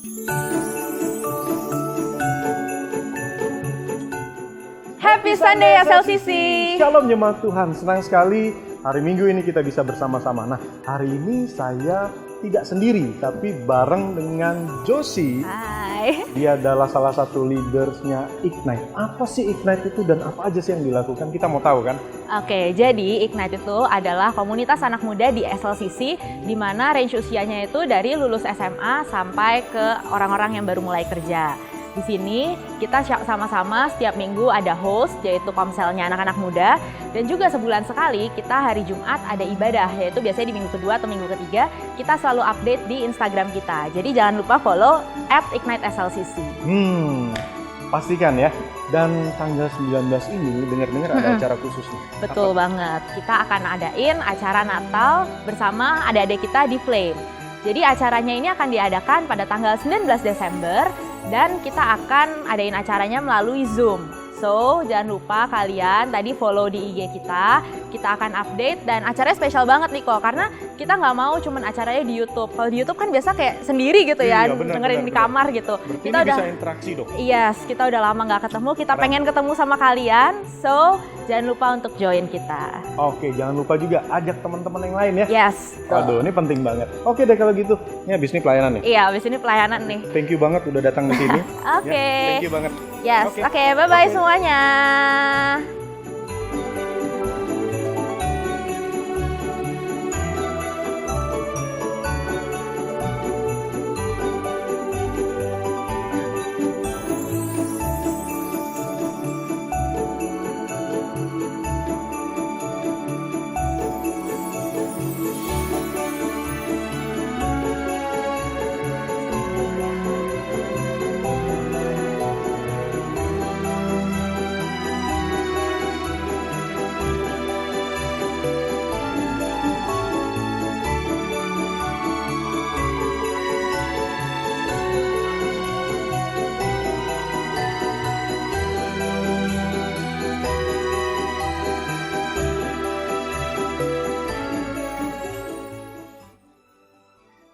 Happy Sunday SLCC. Shalom jemaat Tuhan, senang sekali hari Minggu ini kita bisa bersama-sama. Nah, hari ini saya tidak sendiri, tapi bareng dengan Josie. Hai. Dia adalah salah satu leadersnya Ignite. Apa sih Ignite itu dan apa aja sih yang dilakukan? Kita mau tahu kan? Oke, jadi Ignite itu adalah komunitas anak muda di SLCC, di mana range usianya itu dari lulus SMA sampai ke orang-orang yang baru mulai kerja. Di sini kita sama-sama setiap minggu ada host, yaitu komselnya anak-anak muda, dan juga sebulan sekali kita hari Jumat ada ibadah, yaitu biasanya di minggu kedua atau minggu ketiga kita selalu update di Instagram kita. Jadi jangan lupa follow @IgniteSLCC. Pastikan ya. Dan tanggal 19 ini dengar-dengar ada acara khusus nih. Betul banget, kita akan adain acara Natal bersama adik-adik kita di Flame. Jadi acaranya ini akan diadakan pada tanggal 19 Desember dan kita akan adain acaranya melalui Zoom. So, jangan lupa kalian tadi follow di IG kita akan update dan acaranya spesial banget nih kok, karena kita nggak mau cuman acaranya di YouTube. Kalau di YouTube kan biasa kayak sendiri gitu ya, dengerin di kamar gitu. Berarti kita ini udah bisa interaksi dong? Yes, kita udah lama nggak ketemu, kita pengen ketemu sama kalian. So, jangan lupa untuk join kita. Oke, jangan lupa juga ajak teman-teman yang lain ya. Yes. Waduh, ini penting banget. Oke deh kalau gitu. Ini habis ini pelayanan nih. Iya, abis ini pelayanan nih. Thank you banget udah datang di sini. Oke. Ya, thank you banget. Yes, Oke. oke, bye-bye Oke. semuanya.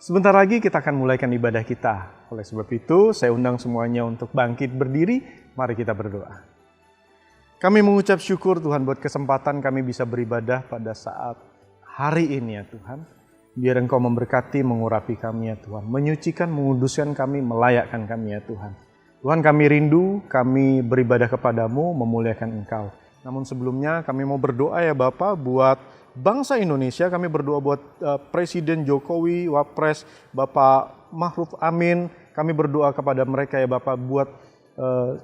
Sebentar lagi kita akan mulaikan ibadah kita. Oleh sebab itu, saya undang semuanya untuk bangkit berdiri. Mari kita berdoa. Kami mengucap syukur Tuhan buat kesempatan kami bisa beribadah pada saat hari ini ya Tuhan. Biar Engkau memberkati, mengurapi kami ya Tuhan. Menyucikan, menguduskan kami, melayakkan kami ya Tuhan. Tuhan, kami rindu, kami beribadah kepadamu, memuliakan Engkau. Namun sebelumnya kami mau berdoa ya Bapak buat bangsa Indonesia. Kami berdoa buat Presiden Jokowi, Wapres, Bapak Ma'ruf Amin. Kami berdoa kepada mereka ya Bapak buat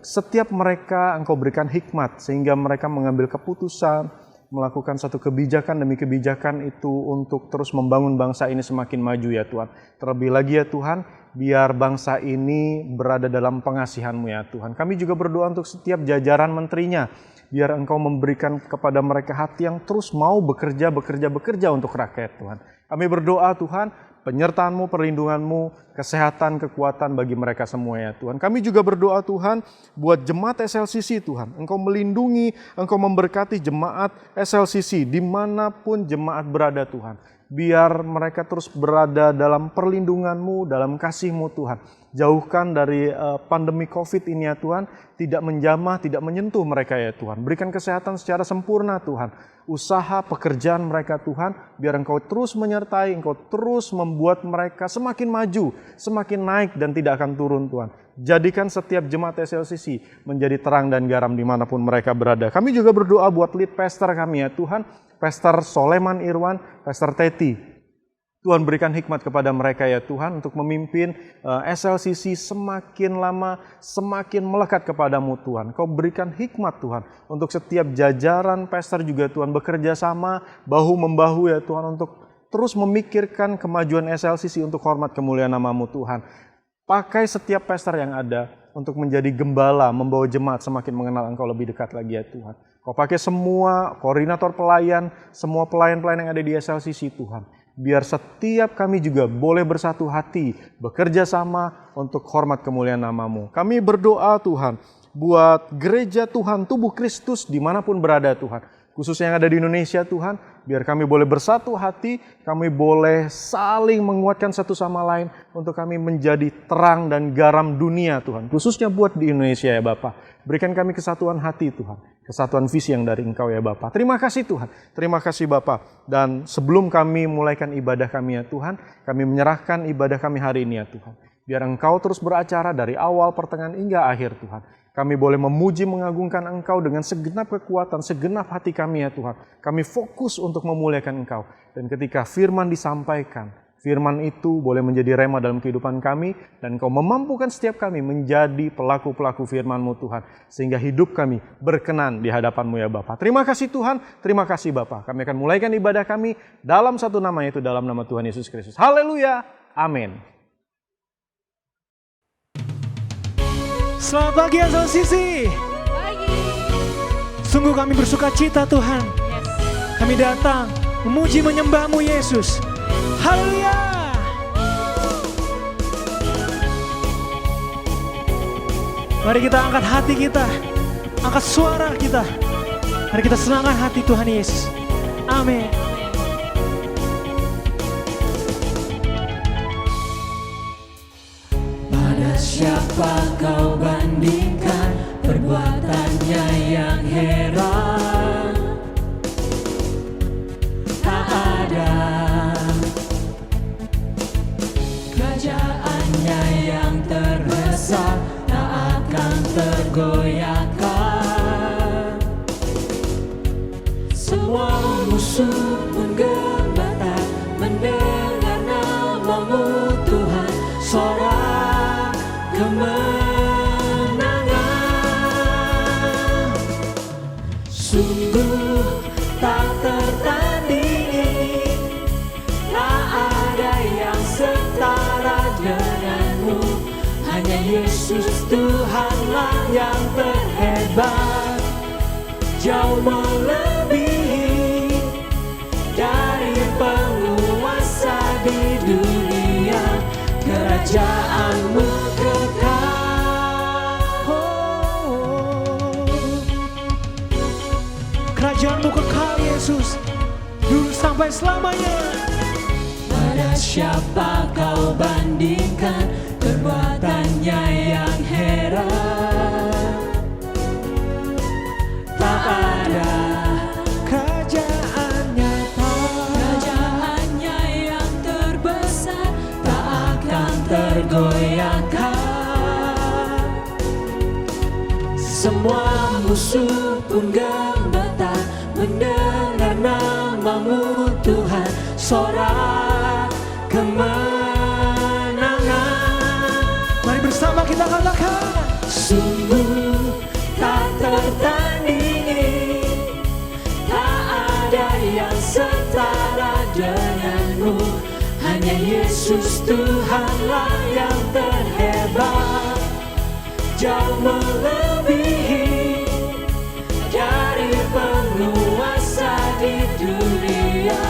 setiap mereka Engkau berikan hikmat sehingga mereka mengambil keputusan, melakukan satu kebijakan demi kebijakan itu untuk terus membangun bangsa ini semakin maju ya Tuhan. Terlebih lagi ya Tuhan, biar bangsa ini berada dalam pengasihan-Mu ya Tuhan. Kami juga berdoa untuk setiap jajaran menterinya. Biar Engkau memberikan kepada mereka hati yang terus mau bekerja untuk rakyat Tuhan. Kami berdoa Tuhan, penyertaan-Mu, perlindungan-Mu, kesehatan, kekuatan bagi mereka semua ya Tuhan. Kami juga berdoa Tuhan buat jemaat SLCC Tuhan. Engkau melindungi, Engkau memberkati jemaat SLCC dimanapun jemaat berada Tuhan. Biar mereka terus berada dalam perlindungan-Mu, dalam kasih-Mu Tuhan. Jauhkan dari pandemi COVID ini ya Tuhan, tidak menjamah, tidak menyentuh mereka ya Tuhan. Berikan kesehatan secara sempurna Tuhan. Usaha, pekerjaan mereka Tuhan, biar Engkau terus menyertai, Engkau terus membuat mereka semakin maju, semakin naik dan tidak akan turun Tuhan. Jadikan setiap jemaat SLCC menjadi terang dan garam dimanapun mereka berada. Kami juga berdoa buat lead pastor kami ya Tuhan, Pastor Soleman Irwan, Pastor Teti. Tuhan berikan hikmat kepada mereka ya Tuhan untuk memimpin SLCC semakin lama, semakin melekat kepadamu Tuhan. Kau berikan hikmat Tuhan untuk setiap jajaran pastor juga Tuhan bekerja sama, bahu-membahu ya Tuhan untuk terus memikirkan kemajuan SLCC untuk hormat kemuliaan nama-Mu Tuhan. Pakai setiap pastor yang ada untuk menjadi gembala, membawa jemaat semakin mengenal Engkau lebih dekat lagi ya Tuhan. Kau pakai semua koordinator pelayan, semua pelayan-pelayan yang ada di SLCC Tuhan. Biar setiap kami juga boleh bersatu hati, bekerja sama untuk hormat kemuliaan nama-Mu. Kami berdoa Tuhan, buat gereja Tuhan, tubuh Kristus dimanapun berada Tuhan. Khususnya yang ada di Indonesia Tuhan, biar kami boleh bersatu hati, kami boleh saling menguatkan satu sama lain untuk kami menjadi terang dan garam dunia Tuhan. Khususnya buat di Indonesia ya Bapa. Berikan kami kesatuan hati Tuhan, kesatuan visi yang dari Engkau ya Bapa. Terima kasih Tuhan, terima kasih Bapa. Dan sebelum kami mulaikan ibadah kami ya Tuhan, kami menyerahkan ibadah kami hari ini ya Tuhan. Biar Engkau terus beracara dari awal, pertengahan hingga akhir Tuhan. Kami boleh memuji, mengagungkan Engkau dengan segenap kekuatan, segenap hati kami ya Tuhan. Kami fokus untuk memuliakan Engkau. Dan ketika firman disampaikan, firman itu boleh menjadi rema dalam kehidupan kami. Dan Engkau memampukan setiap kami menjadi pelaku-pelaku firman-Mu Tuhan. Sehingga hidup kami berkenan di hadapan-Mu ya Bapa. Terima kasih Tuhan, terima kasih Bapa. Kami akan mulaikan ibadah kami dalam satu nama, yaitu dalam nama Tuhan Yesus Kristus. Haleluya, amin. Selamat pagi Asal-Sisi. Sungguh kami bersuka cita Tuhan. Kami datang memuji menyembah-Mu Yesus. Haleluya. Mari kita angkat hati kita, angkat suara kita. Mari kita senangkan hati Tuhan Yesus. Amin. Siapa kau bandingkan perbuatannya yang heran? Tak ada kerajaannya yang terbesar, tak akan tergoyahkan. Semua musuh pun gemetar mendengar nama-Mu Tuhan. Sorak kemenangan sungguh tak tertandingi, tak ada yang setara denganmu. Hanya Yesus Tuhanlah yang terhebat, jauh melebihi dari penguasa di dunia. Kerajaan-Mu kekal, Kerajaan-Mu kekal Yesus, dulu sampai selamanya. Pada siapa kau bandingkan perbuatannya yang heran? Tak ada kerajaan nyata, kerajaannya yang terbesar, tak akan tergoyahkan. Semua musuh pun gemetar mendengar nama-Mu Tuhan. Sorak kemenangan. Mari bersama kita katakan, sungguh tak tertandingi, tak ada yang setara denganmu. Hanya Yesus Tuhanlah yang terhebat, jauh melebihi dari penguasa di dunia.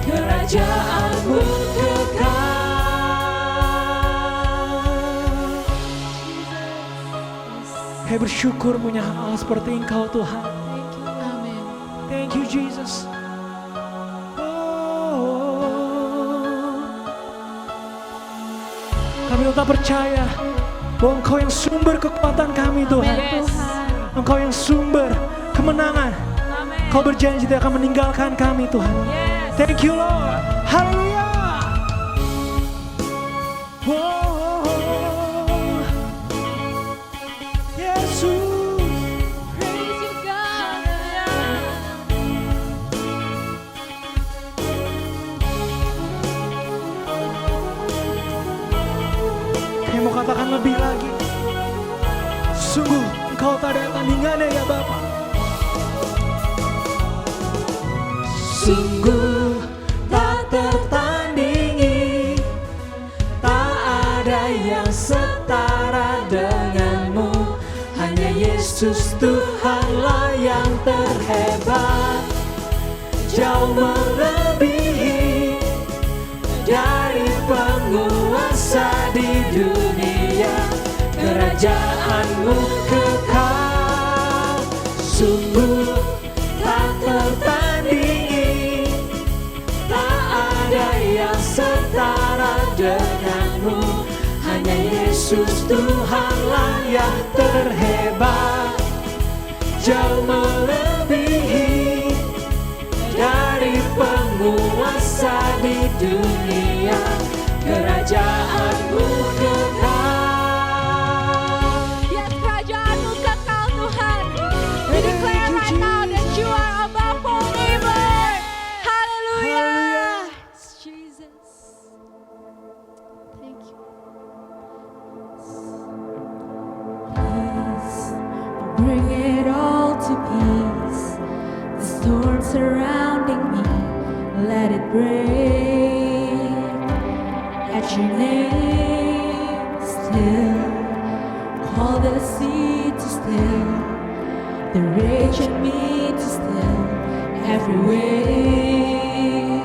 Kerajaan-Mu kekal. Hei, bersyukur punya Allah seperti Engkau Tuhan. Amin. Thank you Jesus. Kami tetap percaya bahwa Engkau yang sumber kekuatan kami Tuhan. Yes. Engkau yang sumber kemenangan. Amin. Kau berjanji tidak akan meninggalkan kami Tuhan. Yes. Thank you Lord. Haleluya. Yesus. Praise you God. Saya mau katakan lebih lagi. Sungguh Engkau tak ada tandingannya ya Bapa. Sungguh tak tertandingi, tak ada yang setara denganmu. Hanya Yesus Tuhanlah yang terhebat, jauh melebihi dari penguasa di dunia. Kerajaan-Mu kekal, sungguh tak tertandingi. denganmu. Hanya Yesus Tuhanlah yang terhebat, jauh melebihi dari penguasa di dunia. Kerajaanmu kekal. Yes, kerajaanmu kekal Tuhan. We declare right now that you are above all neighbor. Hallelujah. Jesus. Thank you. Peace, bring it all to peace. The storm surrounding me, let it break. At your name, still, call the sea to still, the rage in me to still, every wave.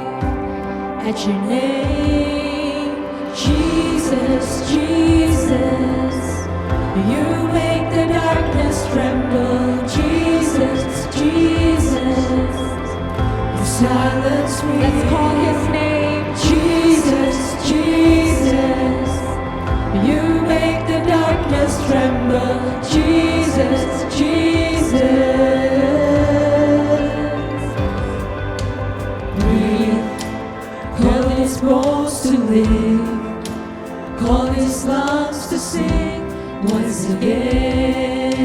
At your name, Jesus, Jesus, you make the darkness tremble. Jesus, Jesus, you silence me. Let's call his name. Jesus, Jesus, you make the darkness tremble. Jesus, Jesus, breathe, call his bones to live, call his lungs to sing once again.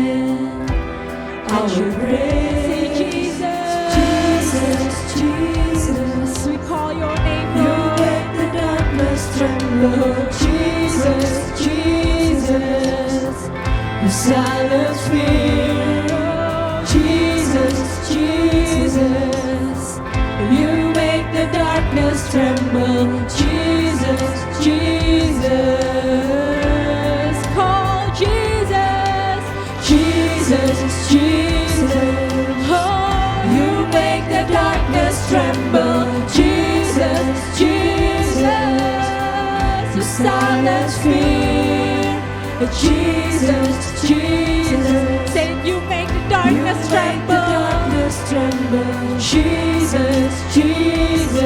I will praise Jesus, Jesus, Jesus. We call your name, Lord. You make the darkness tremble. Jesus, Jesus. You silence fear. Jesus, Jesus. You make the darkness tremble. Jesus, Jesus. Call Jesus, Jesus, Jesus. Oh, you make the darkness tremble. Jesus, Jesus. You silence fear. Jesus, Jesus. Say you make the darkness tremble. Jesus, Jesus.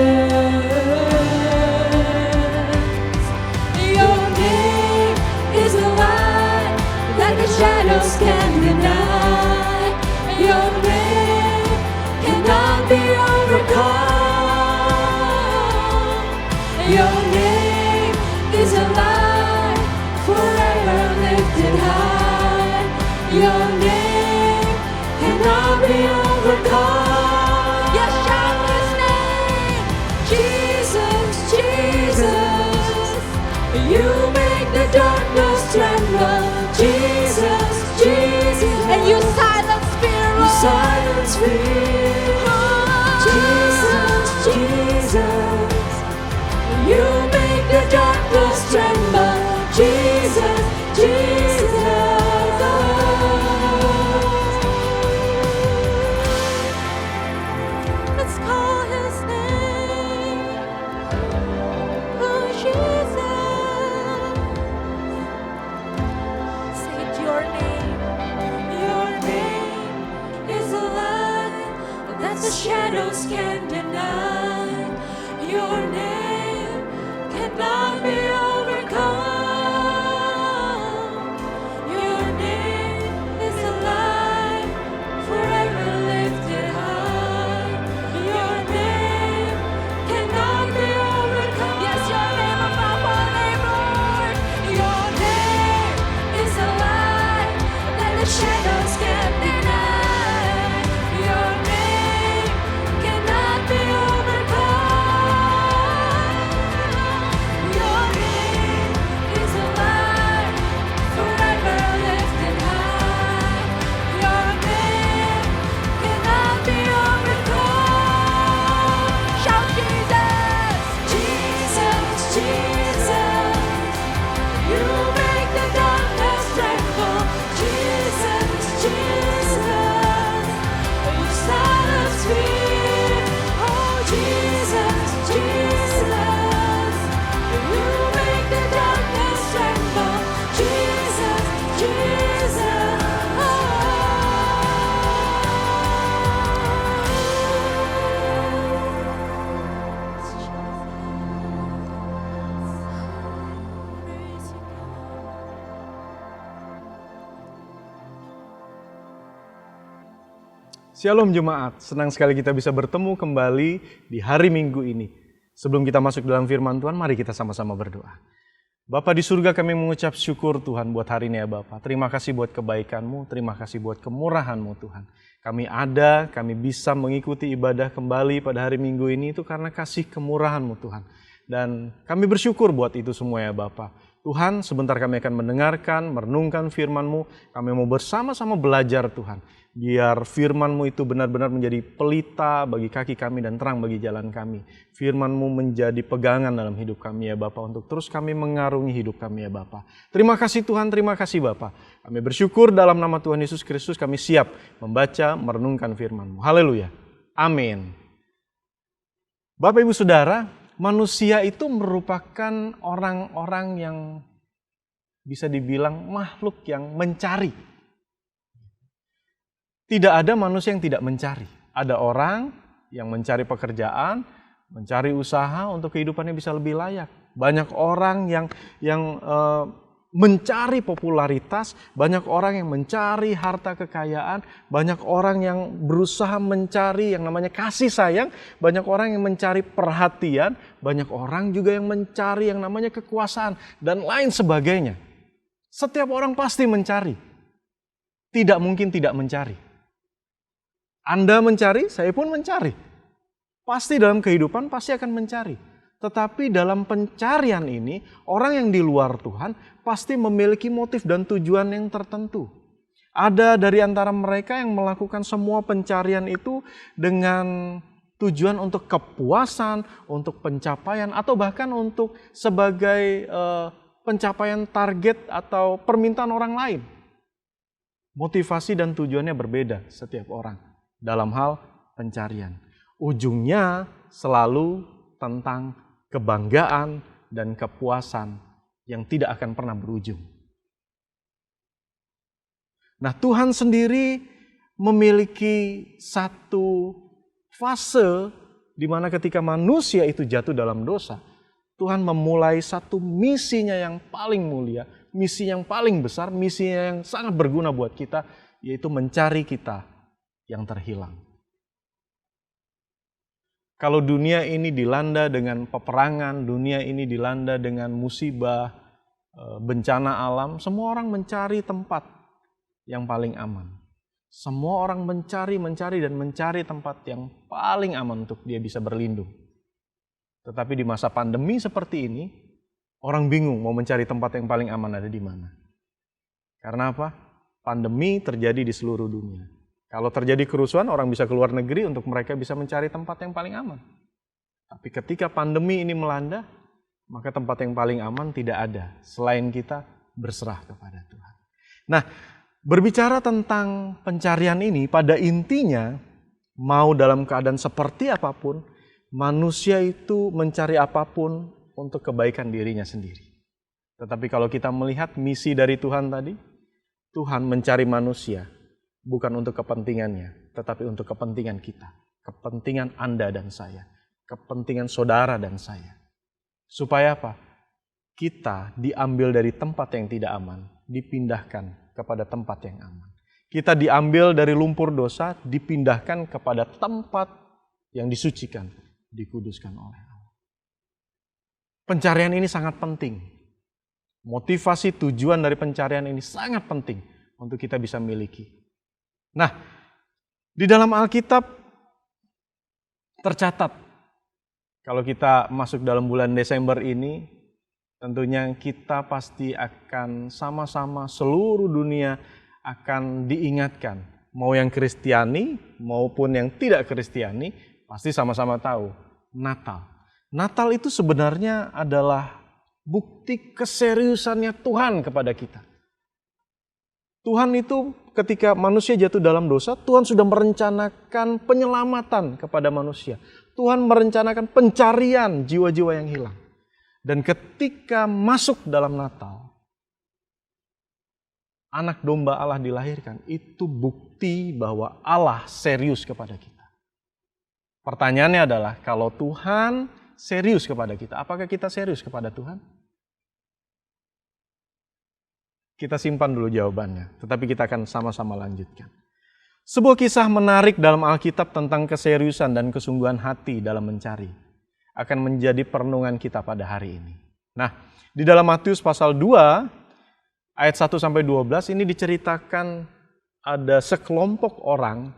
Your name is a light that the shadows can deny. Your name cannot be overcome. Your name is a light forever lifted high. Your name cannot be overcome. Yes, shout his name. Jesus, Jesus. You make the darkness tremble. Jesus, Jesus. And you silence fear, Lord. Silence fear. Jesus, Jesus. You make the darkness tremble. Jesus, Jesus. Let's call his name. Oh, Jesus. Say it, your name. Your name is a light that the shadows can deny. Your name cannot be overcome. Your name is a light forever lifted high. Your name cannot be overcome. Yes, your name above all name, Lord. Your name is a light that the shadows can't deny. Your name cannot be overcome. Your Shalom jemaat, senang sekali kita bisa bertemu kembali di hari Minggu ini. Sebelum kita masuk dalam firman Tuhan, mari kita sama-sama berdoa. Bapa di surga, kami mengucap syukur Tuhan buat hari ini ya Bapa. Terima kasih buat kebaikan-Mu, terima kasih buat kemurahan-Mu Tuhan. Kami ada, kami bisa mengikuti ibadah kembali pada hari Minggu ini itu karena kasih kemurahan-Mu Tuhan. Dan kami bersyukur buat itu semua ya Bapa. Tuhan, sebentar kami akan mendengarkan, merenungkan firman-Mu. Kami mau bersama-sama belajar Tuhan. Biar firman-Mu itu benar-benar menjadi pelita bagi kaki kami dan terang bagi jalan kami. Firman-Mu menjadi pegangan dalam hidup kami ya Bapa, untuk terus kami mengarungi hidup kami ya Bapa. Terima kasih Tuhan, terima kasih Bapa. Kami bersyukur dalam nama Tuhan Yesus Kristus kami siap membaca, merenungkan firman-Mu. Haleluya. Amin. Bapak Ibu Saudara, manusia itu merupakan orang-orang yang bisa dibilang makhluk yang mencari. Tidak ada manusia yang tidak mencari. Ada orang yang mencari pekerjaan, mencari usaha untuk kehidupannya bisa lebih layak. Banyak orang yang mencari popularitas, banyak orang yang mencari harta kekayaan, banyak orang yang berusaha mencari yang namanya kasih sayang, banyak orang yang mencari perhatian, banyak orang juga yang mencari yang namanya kekuasaan, dan lain sebagainya. Setiap orang pasti mencari. Tidak mungkin tidak mencari. Anda mencari, saya pun mencari. Pasti dalam kehidupan pasti akan mencari. Tetapi dalam pencarian ini, orang yang di luar Tuhan pasti memiliki motif dan tujuan yang tertentu. Ada dari antara mereka yang melakukan semua pencarian itu dengan tujuan untuk kepuasan, untuk pencapaian, atau bahkan untuk sebagai pencapaian target atau permintaan orang lain. Motivasi dan tujuannya berbeda setiap orang dalam hal pencarian. Ujungnya selalu tentang kebanggaan dan kepuasan yang tidak akan pernah berujung. Nah, Tuhan sendiri memiliki satu fase di mana ketika manusia itu jatuh dalam dosa, Tuhan memulai satu misinya yang paling mulia, misi yang paling besar, misinya yang sangat berguna buat kita, yaitu mencari kita yang terhilang. Kalau dunia ini dilanda dengan peperangan, dunia ini dilanda dengan musibah, bencana alam, semua orang mencari tempat yang paling aman. Semua orang mencari dan mencari tempat yang paling aman untuk dia bisa berlindung. Tetapi di masa pandemi seperti ini, orang bingung mau mencari tempat yang paling aman ada di mana. Karena apa? Pandemi terjadi di seluruh dunia. Kalau terjadi kerusuhan, orang bisa keluar negeri untuk mereka bisa mencari tempat yang paling aman. Tapi ketika pandemi ini melanda, maka tempat yang paling aman tidak ada selain kita berserah kepada Tuhan. Nah, berbicara tentang pencarian ini, pada intinya mau dalam keadaan seperti apapun, manusia itu mencari apapun untuk kebaikan dirinya sendiri. Tetapi kalau kita melihat misi dari Tuhan tadi, Tuhan mencari manusia bukan untuk kepentingannya, tetapi untuk kepentingan kita. Kepentingan Anda dan saya. Kepentingan saudara dan saya. Supaya apa? Kita diambil dari tempat yang tidak aman, dipindahkan kepada tempat yang aman. Kita diambil dari lumpur dosa, dipindahkan kepada tempat yang disucikan, dikuduskan oleh Allah. Pencarian ini sangat penting. Motivasi tujuan dari pencarian ini sangat penting untuk kita bisa miliki. Nah, di dalam Alkitab tercatat, kalau kita masuk dalam bulan Desember ini, tentunya kita pasti akan sama-sama seluruh dunia akan diingatkan. Mau yang Kristiani maupun yang tidak Kristiani, pasti sama-sama tahu, Natal. Natal itu sebenarnya adalah bukti keseriusannya Tuhan kepada kita. Tuhan itu ketika manusia jatuh dalam dosa, Tuhan sudah merencanakan penyelamatan kepada manusia. Tuhan merencanakan pencarian jiwa-jiwa yang hilang. Dan ketika masuk dalam Natal, anak domba Allah dilahirkan, itu bukti bahwa Allah serius kepada kita. Pertanyaannya adalah, kalau Tuhan serius kepada kita, apakah kita serius kepada Tuhan? Kita simpan dulu jawabannya, tetapi kita akan sama-sama lanjutkan. Sebuah kisah menarik dalam Alkitab tentang keseriusan dan kesungguhan hati dalam mencari akan menjadi perenungan kita pada hari ini. Nah, di dalam Matius pasal 2 ayat 1-12 ini diceritakan ada sekelompok orang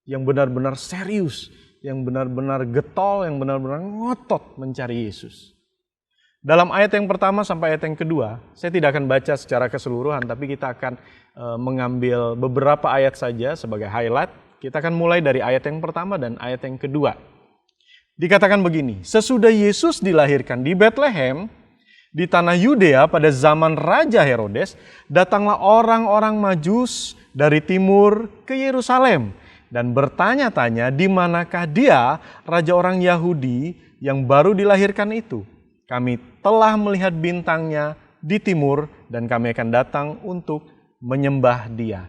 yang benar-benar serius, yang benar-benar getol, yang benar-benar ngotot mencari Yesus. Dalam ayat yang pertama sampai ayat yang kedua, saya tidak akan baca secara keseluruhan, tapi kita akan mengambil beberapa ayat saja sebagai highlight. Kita akan mulai dari ayat yang pertama dan ayat yang kedua. Dikatakan begini, sesudah Yesus dilahirkan di Bethlehem, di tanah Yudea pada zaman Raja Herodes, datanglah orang-orang Majus dari timur ke Yerusalem dan bertanya-tanya di manakah dia, raja orang Yahudi yang baru dilahirkan itu. Kami telah melihat bintangnya di timur dan kami akan datang untuk menyembah dia.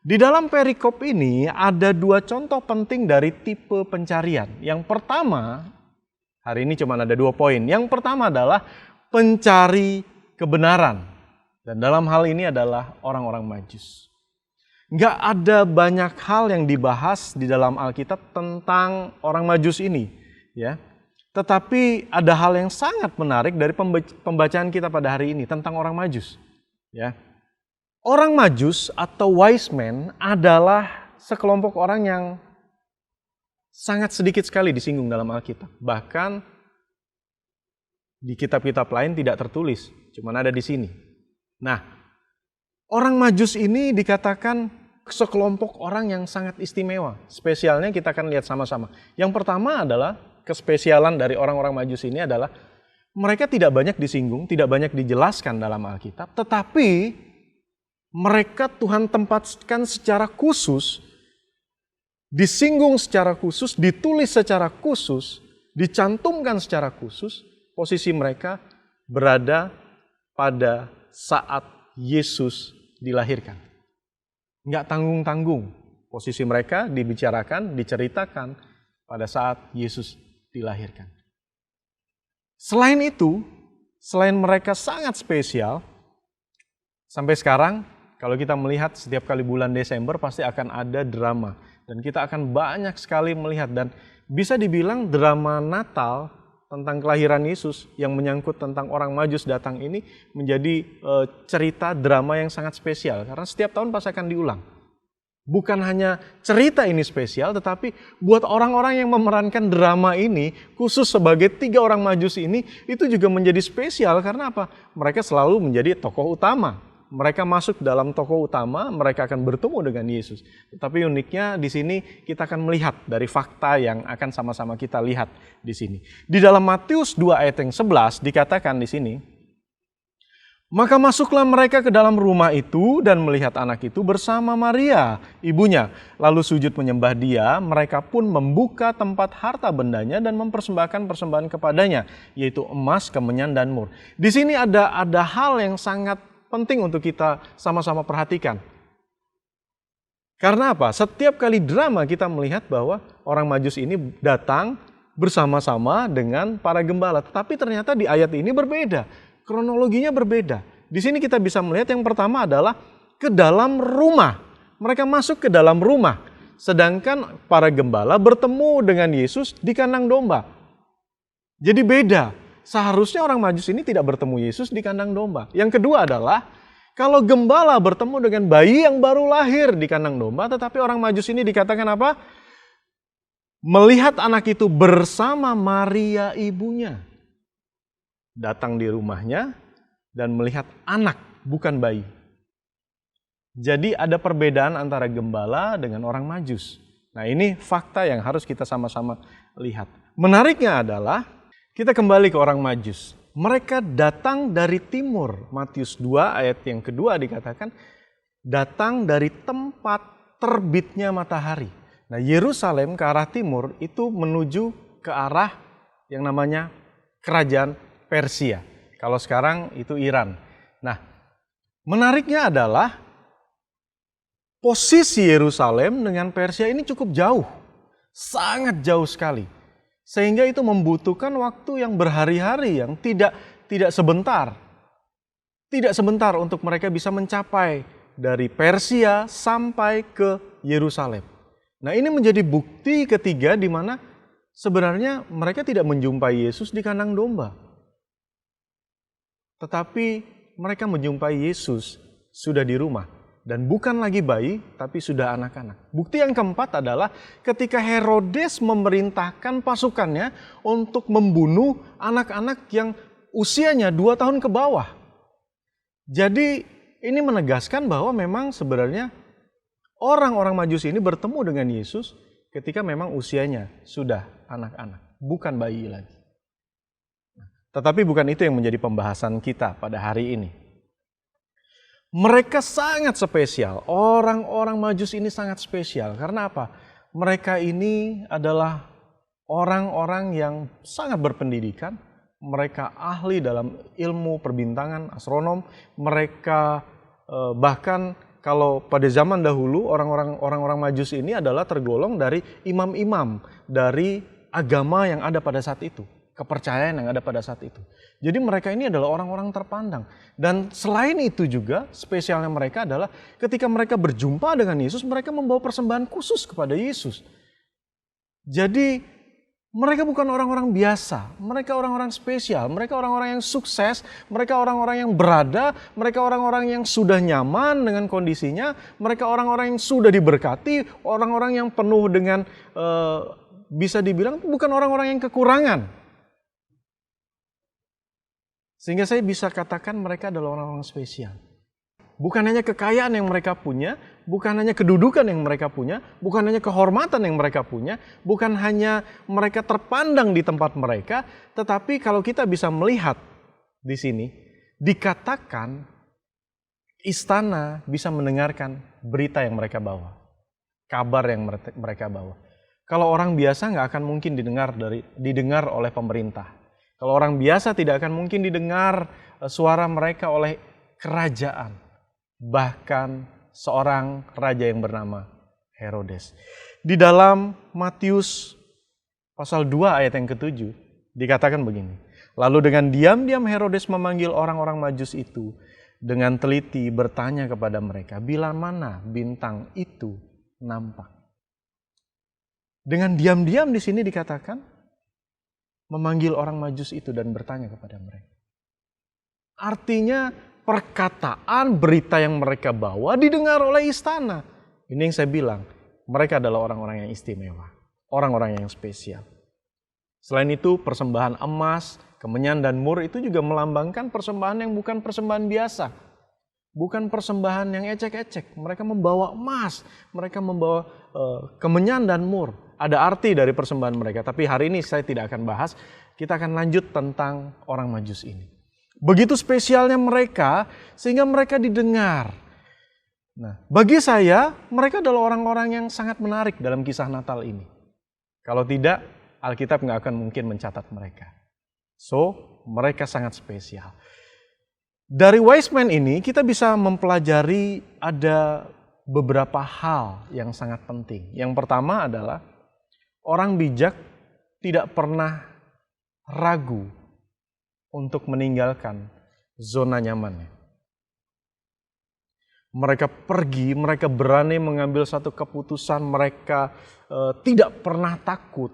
Di dalam perikop ini ada dua contoh penting dari tipe pencarian. Yang pertama, hari ini cuma ada 2 poin. Yang pertama adalah pencari kebenaran. Dan dalam hal ini adalah orang-orang Majus. Nggak ada banyak hal yang dibahas di dalam Alkitab tentang orang Majus ini. Ya. Tetapi ada hal yang sangat menarik dari pembacaan kita pada hari ini tentang orang Majus. Ya. Orang Majus atau wise men adalah sekelompok orang yang sangat sedikit sekali disinggung dalam Alkitab. Bahkan di kitab-kitab lain tidak tertulis, cuma ada di sini. Nah, orang Majus ini dikatakan sekelompok orang yang sangat istimewa. Spesialnya kita akan lihat sama-sama. Yang pertama adalah kespesialan dari orang-orang Majus ini adalah mereka tidak banyak disinggung, tidak banyak dijelaskan dalam Alkitab, tetapi mereka Tuhan tempatkan secara khusus, disinggung secara khusus, ditulis secara khusus, dicantumkan secara khusus, posisi mereka berada pada saat Yesus dilahirkan. Nggak tanggung-tanggung, posisi mereka dibicarakan, diceritakan pada saat Yesus dilahirkan. Selain itu, selain mereka sangat spesial, sampai sekarang kalau kita melihat setiap kali bulan Desember pasti akan ada drama. Dan kita akan banyak sekali melihat dan bisa dibilang drama Natal tentang kelahiran Yesus yang menyangkut tentang orang Majus datang ini menjadi cerita drama yang sangat spesial. Karena setiap tahun pasti akan diulang. Bukan hanya cerita ini spesial, tetapi buat orang-orang yang memerankan drama ini, khusus sebagai 3 orang Majus ini, itu juga menjadi spesial. Karena apa? Mereka selalu menjadi tokoh utama. Mereka masuk dalam tokoh utama, mereka akan bertemu dengan Yesus. Tetapi uniknya di sini kita akan melihat dari fakta yang akan sama-sama kita lihat di sini. Di dalam Matius 2 ayat yang 11 dikatakan di sini, maka masuklah mereka ke dalam rumah itu dan melihat anak itu bersama Maria, ibunya. Lalu sujud menyembah dia, mereka pun membuka tempat harta bendanya dan mempersembahkan persembahan kepadanya, yaitu emas, kemenyan, dan mur. Di sini ada hal yang sangat penting untuk kita sama-sama perhatikan. Karena apa? Setiap kali drama kita melihat bahwa orang Majus ini datang bersama-sama dengan para gembala. Tetapi ternyata di ayat ini berbeda. Kronologinya berbeda. Di sini kita bisa melihat yang pertama adalah ke dalam rumah. Mereka masuk ke dalam rumah. Sedangkan para gembala bertemu dengan Yesus di kandang domba. Jadi beda. Seharusnya orang Majus ini tidak bertemu Yesus di kandang domba. Yang kedua adalah kalau gembala bertemu dengan bayi yang baru lahir di kandang domba, tetapi orang Majus ini dikatakan apa? Melihat anak itu bersama Maria ibunya. Datang di rumahnya dan melihat anak, bukan bayi. Jadi ada perbedaan antara gembala dengan orang Majus. Nah, ini fakta yang harus kita sama-sama lihat. Menariknya adalah kita kembali ke orang Majus. Mereka datang dari timur. Matius 2 ayat yang kedua dikatakan datang dari tempat terbitnya matahari. Nah, Yerusalem ke arah timur itu menuju ke arah yang namanya kerajaan Persia. Kalau sekarang itu Iran. Nah, menariknya adalah posisi Yerusalem dengan Persia ini cukup jauh. Sangat jauh sekali. Sehingga itu membutuhkan waktu yang berhari-hari yang tidak sebentar. Tidak sebentar untuk mereka bisa mencapai dari Persia sampai ke Yerusalem. Nah, ini menjadi bukti ketiga di mana sebenarnya mereka tidak menjumpai Yesus di kandang domba. Tetapi mereka menjumpai Yesus sudah di rumah. Dan bukan lagi bayi, tapi sudah anak-anak. Bukti yang keempat adalah ketika Herodes memerintahkan pasukannya untuk membunuh anak-anak yang usianya 2 tahun ke bawah. Jadi ini menegaskan bahwa memang sebenarnya orang-orang Majusi ini bertemu dengan Yesus ketika memang usianya sudah anak-anak, bukan bayi lagi. Tetapi bukan itu yang menjadi pembahasan kita pada hari ini. Mereka sangat spesial, orang-orang Majus ini sangat spesial. Karena apa? Mereka ini adalah orang-orang yang sangat berpendidikan, mereka ahli dalam ilmu perbintangan, astronom, mereka bahkan kalau pada zaman dahulu orang-orang Majus ini adalah tergolong dari imam-imam dari agama yang ada pada saat itu, kepercayaan yang ada pada saat itu. Jadi mereka ini adalah orang-orang terpandang. Dan selain itu juga spesialnya mereka adalah ketika mereka berjumpa dengan Yesus, mereka membawa persembahan khusus kepada Yesus. Jadi mereka bukan orang-orang biasa, mereka orang-orang spesial, mereka orang-orang yang sukses, mereka orang-orang yang berada, mereka orang-orang yang sudah nyaman dengan kondisinya, mereka orang-orang yang sudah diberkati, orang-orang yang penuh dengan bisa dibilang bukan orang-orang yang kekurangan. Sehingga saya bisa katakan mereka adalah orang-orang spesial. Bukan hanya kekayaan yang mereka punya, bukan hanya kedudukan yang mereka punya, bukan hanya kehormatan yang mereka punya, bukan hanya mereka terpandang di tempat mereka, tetapi kalau kita bisa melihat di sini, dikatakan istana bisa mendengarkan berita yang mereka bawa, kabar yang mereka bawa. Kalau orang biasa nggak akan mungkin didengar oleh pemerintah. Kalau orang biasa tidak akan mungkin didengar suara mereka oleh kerajaan. Bahkan seorang raja yang bernama Herodes. Di dalam Matius pasal 2 ayat yang ke-7 dikatakan begini. Lalu dengan diam-diam Herodes memanggil orang-orang Majus itu. Dengan teliti bertanya kepada mereka, bila mana bintang itu nampak. Dengan diam-diam di sini dikatakan memanggil orang Majus itu dan bertanya kepada mereka. Artinya perkataan berita yang mereka bawa didengar oleh istana. Ini yang saya bilang, mereka adalah orang-orang yang istimewa, orang-orang yang spesial. Selain itu persembahan emas, kemenyan dan mur itu juga melambangkan persembahan yang bukan persembahan biasa. Bukan persembahan yang ecek-ecek. Mereka membawa emas, mereka membawa kemenyan dan mur. Ada arti dari persembahan mereka, tapi hari ini saya tidak akan bahas. Kita akan lanjut tentang orang Majus ini. Begitu spesialnya mereka, sehingga mereka didengar. Nah, bagi saya, mereka adalah orang-orang yang sangat menarik dalam kisah Natal ini. Kalau tidak, Alkitab nggak akan mungkin mencatat mereka. So, mereka sangat spesial. Dari wise men ini, kita bisa mempelajari ada beberapa hal yang sangat penting. Yang pertama adalah orang bijak tidak pernah ragu untuk meninggalkan zona nyamannya. Mereka pergi, mereka berani mengambil satu keputusan, mereka tidak pernah takut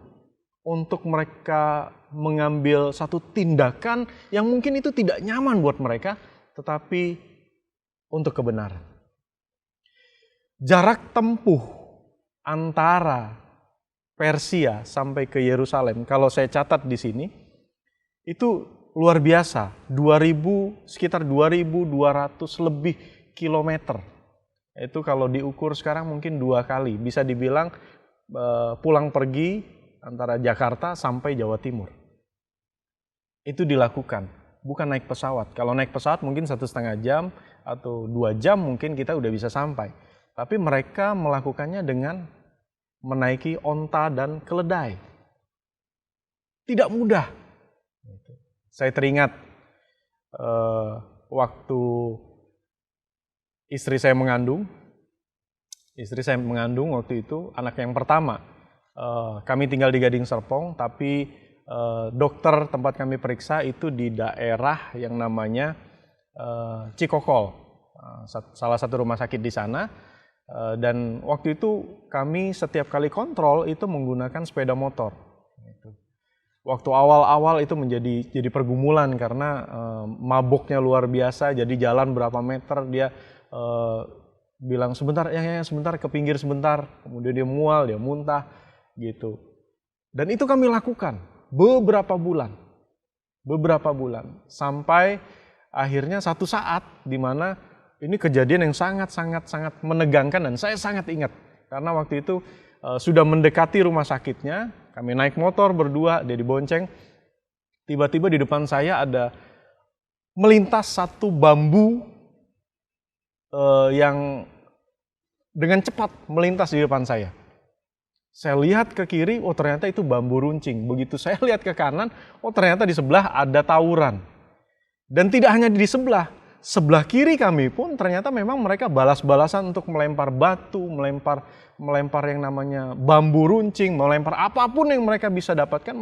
untuk mereka mengambil satu tindakan yang mungkin itu tidak nyaman buat mereka, tetapi untuk kebenaran. Jarak tempuh antara Persia sampai ke Yerusalem, kalau saya catat di sini, itu luar biasa, sekitar 2.200 lebih kilometer. Itu kalau diukur sekarang mungkin 2 kali, bisa dibilang pulang pergi antara Jakarta sampai Jawa Timur. Itu dilakukan, bukan naik pesawat. Kalau naik pesawat mungkin 1,5 jam atau 2 jam mungkin kita udah bisa sampai. Tapi mereka melakukannya dengan menaiki onta dan keledai. Tidak mudah. Saya teringat waktu istri saya mengandung. Istri saya mengandung waktu itu anak yang pertama. Kami tinggal di Gading Serpong, tapi dokter tempat kami periksa itu di daerah yang namanya Cikokol. salah satu rumah sakit di sana. Dan waktu itu kami setiap kali kontrol itu menggunakan sepeda motor. Waktu awal-awal itu jadi pergumulan karena mabuknya luar biasa. Jadi jalan berapa meter dia bilang sebentar, sebentar, ke pinggir sebentar. Kemudian dia mual, dia muntah gitu. Dan itu kami lakukan beberapa bulan sampai akhirnya satu saat di mana ini kejadian yang sangat menegangkan dan saya sangat ingat karena waktu itu sudah mendekati rumah sakitnya, kami naik motor berdua, dia dibonceng, tiba-tiba di depan saya ada melintas satu bambu yang dengan cepat melintas di depan saya. Saya lihat ke kiri, oh ternyata itu bambu runcing. Begitu saya lihat ke kanan, oh ternyata di sebelah ada tawuran. Dan tidak hanya di sebelah kiri kami pun ternyata memang mereka balas-balasan untuk melempar batu, melempar yang namanya bambu runcing, melempar apapun yang mereka bisa dapatkan.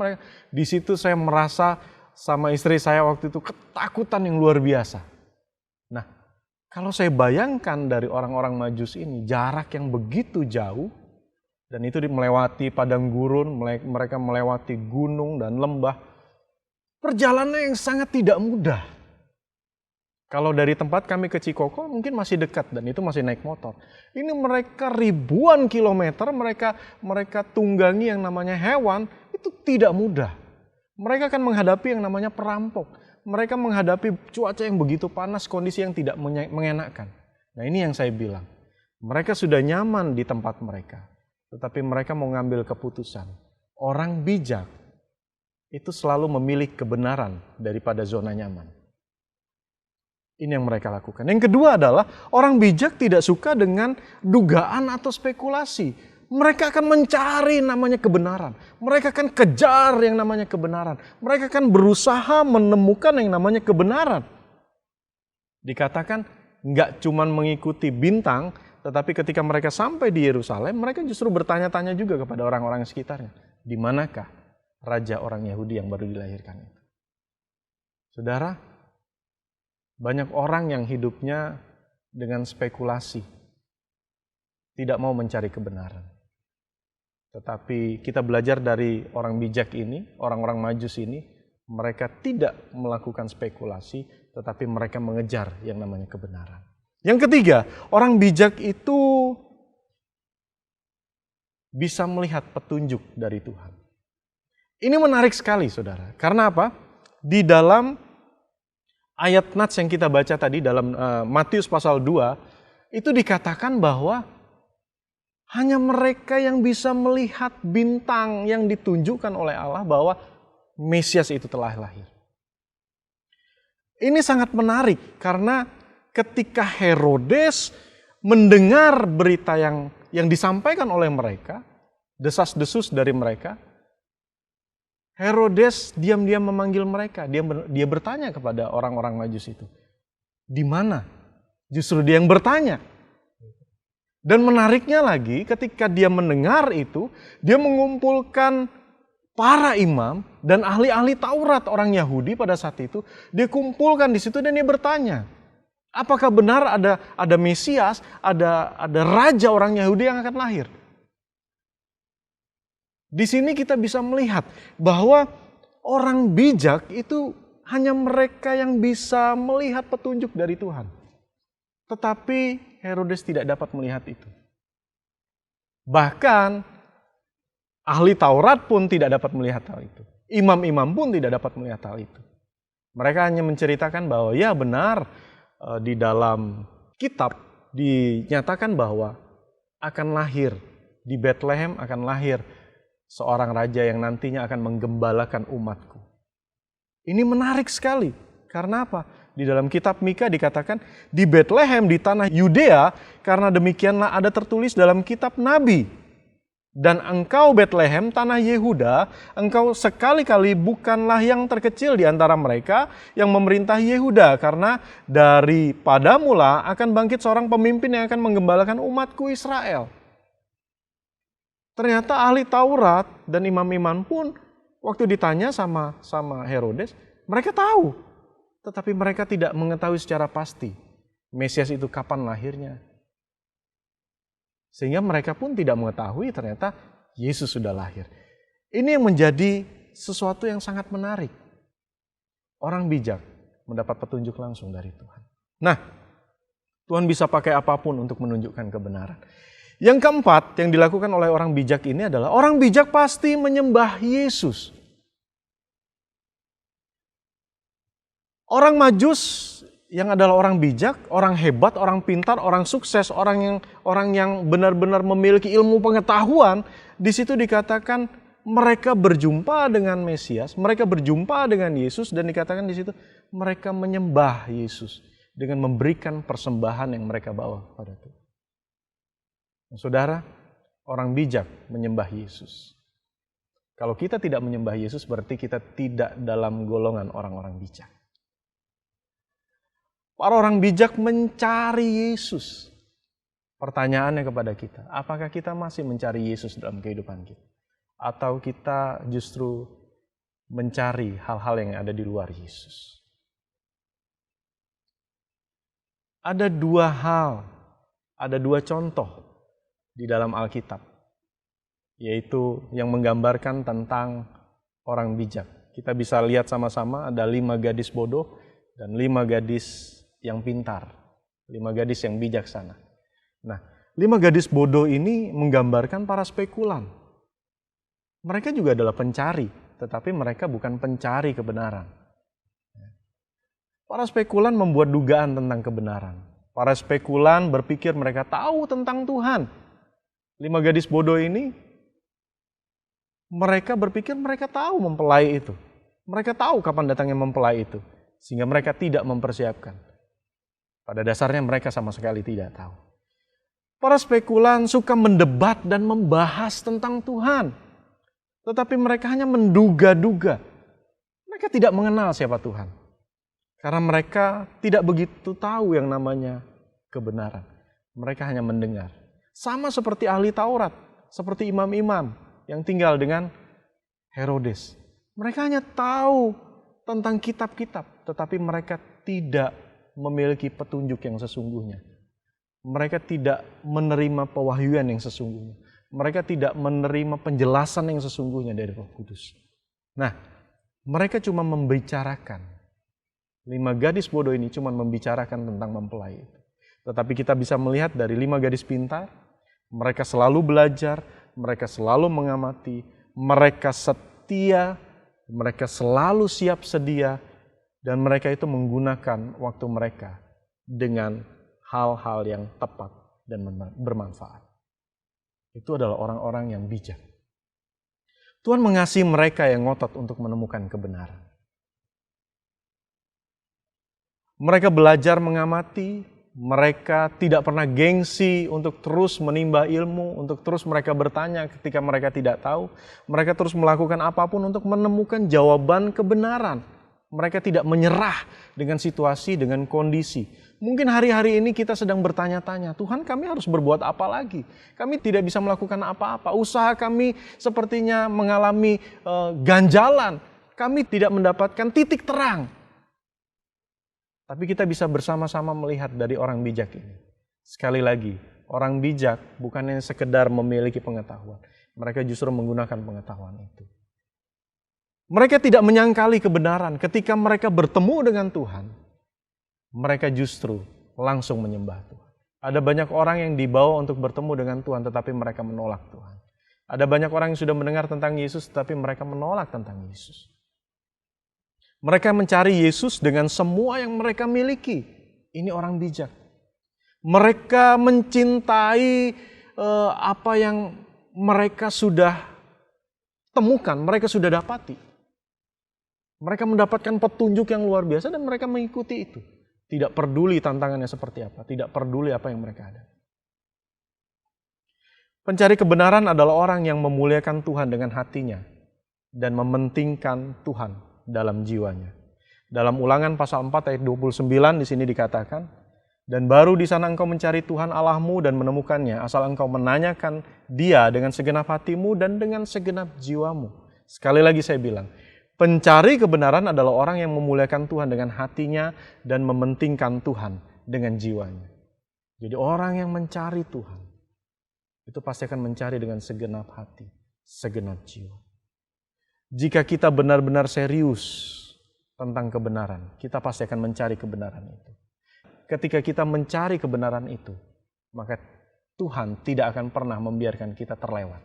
Di situ saya merasa sama istri saya waktu itu ketakutan yang luar biasa. Nah, kalau saya bayangkan dari orang-orang Majus ini jarak yang begitu jauh, dan itu melewati padang gurun, mereka melewati gunung dan lembah. Perjalanan yang sangat tidak mudah. Kalau dari tempat kami ke Cikoko mungkin masih dekat dan itu masih naik motor. Ini mereka ribuan kilometer, mereka tunggangi yang namanya hewan, itu tidak mudah. Mereka akan menghadapi yang namanya perampok. Mereka menghadapi cuaca yang begitu panas, kondisi yang tidak mengenakan. Nah ini yang saya bilang. Mereka sudah nyaman di tempat mereka. Tetapi mereka mau ngambil keputusan. Orang bijak itu selalu memilih kebenaran daripada zona nyaman. Ini yang mereka lakukan. Yang kedua adalah orang bijak tidak suka dengan dugaan atau spekulasi. Mereka akan mencari namanya kebenaran. Mereka akan kejar yang namanya kebenaran. Mereka akan berusaha menemukan yang namanya kebenaran. Dikatakan nggak cuma mengikuti bintang, tetapi ketika mereka sampai di Yerusalem, mereka justru bertanya-tanya juga kepada orang-orang sekitarnya. Di manakah raja orang Yahudi yang baru dilahirkan itu? Saudara, banyak orang yang hidupnya dengan spekulasi. Tidak mau mencari kebenaran. Tetapi kita belajar dari orang bijak ini, orang-orang Majus ini, mereka tidak melakukan spekulasi, tetapi mereka mengejar yang namanya kebenaran. Yang ketiga, orang bijak itu bisa melihat petunjuk dari Tuhan. Ini menarik sekali, saudara. Karena apa? Di dalam ayat nats yang kita baca tadi dalam Matius pasal 2, itu dikatakan bahwa hanya mereka yang bisa melihat bintang yang ditunjukkan oleh Allah bahwa Mesias itu telah lahir. Ini sangat menarik karena ketika Herodes mendengar berita yang disampaikan oleh mereka, desas-desus dari mereka, Herodes diam-diam memanggil mereka. Dia bertanya kepada orang-orang Majus itu, di mana? Justru dia yang bertanya. Dan menariknya lagi, ketika dia mendengar itu, dia mengumpulkan para imam dan ahli-ahli Taurat orang Yahudi pada saat itu. Dia kumpulkan di situ dan dia bertanya, apakah benar ada Mesias, ada raja orang Yahudi yang akan lahir? Di sini kita bisa melihat bahwa orang bijak itu hanya mereka yang bisa melihat petunjuk dari Tuhan. Tetapi Herodes tidak dapat melihat itu. Bahkan ahli Taurat pun tidak dapat melihat hal itu. Imam-imam pun tidak dapat melihat hal itu. Mereka hanya menceritakan bahwa ya benar, di dalam kitab dinyatakan bahwa akan lahir di Bethlehem, akan lahir seorang raja yang nantinya akan menggembalakan umatku. Ini menarik sekali. Karena apa? Di dalam kitab Mika dikatakan di Bethlehem di tanah Yudea, karena demikianlah ada tertulis dalam kitab Nabi. Dan engkau Bethlehem tanah Yehuda, engkau sekali-kali bukanlah yang terkecil di antara mereka yang memerintah Yehuda, karena daripadamulah akan bangkit seorang pemimpin yang akan menggembalakan umatku Israel. Ternyata ahli Taurat dan imam-imam pun waktu ditanya sama Herodes, mereka tahu. Tetapi mereka tidak mengetahui secara pasti Mesias itu kapan lahirnya. Sehingga mereka pun tidak mengetahui ternyata Yesus sudah lahir. Ini yang menjadi sesuatu yang sangat menarik. Orang bijak mendapat petunjuk langsung dari Tuhan. Nah, Tuhan bisa pakai apapun untuk menunjukkan kebenaran. Yang keempat yang dilakukan oleh orang bijak ini adalah orang bijak pasti menyembah Yesus. Orang Majus yang adalah orang bijak, orang hebat, orang pintar, orang sukses, orang yang benar-benar memiliki ilmu pengetahuan, di situ dikatakan mereka berjumpa dengan Mesias, mereka berjumpa dengan Yesus, dan dikatakan di situ mereka menyembah Yesus dengan memberikan persembahan yang mereka bawa pada Tuhan. Saudara, orang bijak menyembah Yesus. Kalau kita tidak menyembah Yesus, berarti kita tidak dalam golongan orang-orang bijak. Para orang bijak mencari Yesus. Pertanyaannya kepada kita, apakah kita masih mencari Yesus dalam kehidupan kita? Atau kita justru mencari hal-hal yang ada di luar Yesus? Ada dua hal, ada dua contoh di dalam Alkitab, yaitu yang menggambarkan tentang orang bijak. Kita bisa lihat sama-sama, ada 5 gadis bodoh dan 5 gadis yang pintar, 5 gadis yang bijaksana. Nah, 5 gadis bodoh ini menggambarkan para spekulan. Mereka juga adalah pencari, tetapi mereka bukan pencari kebenaran. Para spekulan membuat dugaan tentang kebenaran. Para spekulan berpikir mereka tahu tentang Tuhan. 5 gadis bodoh ini, mereka berpikir mereka tahu mempelai itu. Mereka tahu kapan datangnya mempelai itu, sehingga mereka tidak mempersiapkan. Pada dasarnya mereka sama sekali tidak tahu. Para spekulan suka mendebat dan membahas tentang Tuhan. Tetapi mereka hanya menduga-duga. Mereka tidak mengenal siapa Tuhan. Karena mereka tidak begitu tahu yang namanya kebenaran. Mereka hanya mendengar. Sama seperti ahli Taurat, seperti imam-imam yang tinggal dengan Herodes. Mereka hanya tahu tentang kitab-kitab, tetapi mereka tidak memiliki petunjuk yang sesungguhnya. Mereka tidak menerima pewahyuan yang sesungguhnya. Mereka tidak menerima penjelasan yang sesungguhnya dari Roh Kudus. Nah, mereka cuma membicarakan. 5 gadis bodoh ini cuma membicarakan tentang mempelai itu. Tetapi kita bisa melihat dari 5 gadis pintar, mereka selalu belajar, mereka selalu mengamati, mereka setia, mereka selalu siap sedia, dan mereka itu menggunakan waktu mereka dengan hal-hal yang tepat dan bermanfaat. Itu adalah orang-orang yang bijak. Tuhan mengasihi mereka yang ngotot untuk menemukan kebenaran. Mereka belajar mengamati, mereka tidak pernah gengsi untuk terus menimba ilmu, untuk terus mereka bertanya ketika mereka tidak tahu. Mereka terus melakukan apapun untuk menemukan jawaban kebenaran. Mereka tidak menyerah dengan situasi, dengan kondisi. Mungkin hari-hari ini kita sedang bertanya-tanya, Tuhan, kami harus berbuat apa lagi? Kami tidak bisa melakukan apa-apa. Usaha kami sepertinya mengalami ganjalan. Kami tidak mendapatkan titik terang. Tapi kita bisa bersama-sama melihat dari orang bijak ini. Sekali lagi, orang bijak bukannya sekedar memiliki pengetahuan. Mereka justru menggunakan pengetahuan itu. Mereka tidak menyangkali kebenaran. Ketika mereka bertemu dengan Tuhan, mereka justru langsung menyembah Tuhan. Ada banyak orang yang dibawa untuk bertemu dengan Tuhan, tetapi mereka menolak Tuhan. Ada banyak orang yang sudah mendengar tentang Yesus, tetapi mereka menolak tentang Yesus. Mereka mencari Yesus dengan semua yang mereka miliki. Ini orang bijak. Mereka mencintai apa yang mereka sudah temukan, mereka sudah dapati. Mereka mendapatkan petunjuk yang luar biasa dan mereka mengikuti itu. Tidak peduli tantangannya seperti apa, tidak peduli apa yang mereka ada. Pencari kebenaran adalah orang yang memuliakan Tuhan dengan hatinya dan mementingkan Tuhan dalam jiwanya. Dalam Ulangan pasal 4 ayat 29 di sini dikatakan, dan baru di sana engkau mencari Tuhan Allahmu dan menemukannya, asal engkau menanyakan Dia dengan segenap hatimu dan dengan segenap jiwamu. Sekali lagi saya bilang, pencari kebenaran adalah orang yang memuliakan Tuhan dengan hatinya dan mementingkan Tuhan dengan jiwanya. Jadi orang yang mencari Tuhan, itu pasti akan mencari dengan segenap hati, segenap jiwa. Jika kita benar-benar serius tentang kebenaran, kita pasti akan mencari kebenaran itu. Ketika kita mencari kebenaran itu, maka Tuhan tidak akan pernah membiarkan kita terlewat.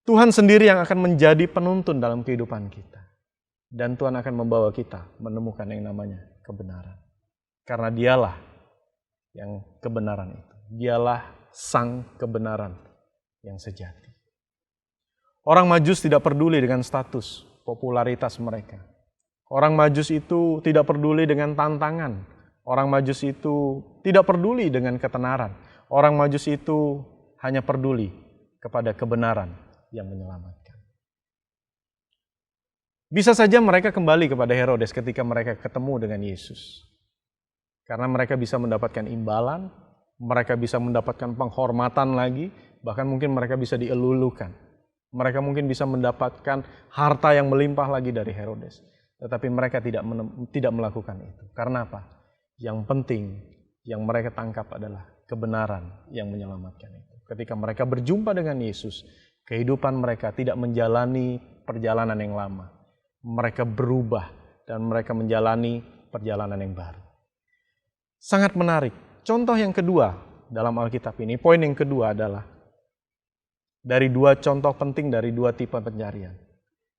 Tuhan sendiri yang akan menjadi penuntun dalam kehidupan kita. Dan Tuhan akan membawa kita menemukan yang namanya kebenaran. Karena dialah yang kebenaran itu. Dialah sang kebenaran yang sejati. Orang Majus tidak peduli dengan status, popularitas mereka. Orang Majus itu tidak peduli dengan tantangan. Orang Majus itu tidak peduli dengan ketenaran. Orang Majus itu hanya peduli kepada kebenaran yang menyelamatkan. Bisa saja mereka kembali kepada Herodes ketika mereka ketemu dengan Yesus. Karena mereka bisa mendapatkan imbalan, mereka bisa mendapatkan penghormatan lagi, bahkan mungkin mereka bisa dielulukan. Mereka mungkin bisa mendapatkan harta yang melimpah lagi dari Herodes. Tetapi mereka tidak melakukan itu. Karena apa? Yang penting yang mereka tangkap adalah kebenaran yang menyelamatkan itu. Ketika mereka berjumpa dengan Yesus, kehidupan mereka tidak menjalani perjalanan yang lama. Mereka berubah dan mereka menjalani perjalanan yang baru. Sangat menarik. Contoh yang kedua dalam Alkitab ini, poin yang kedua adalah dari dua contoh penting dari dua tipe pencarian.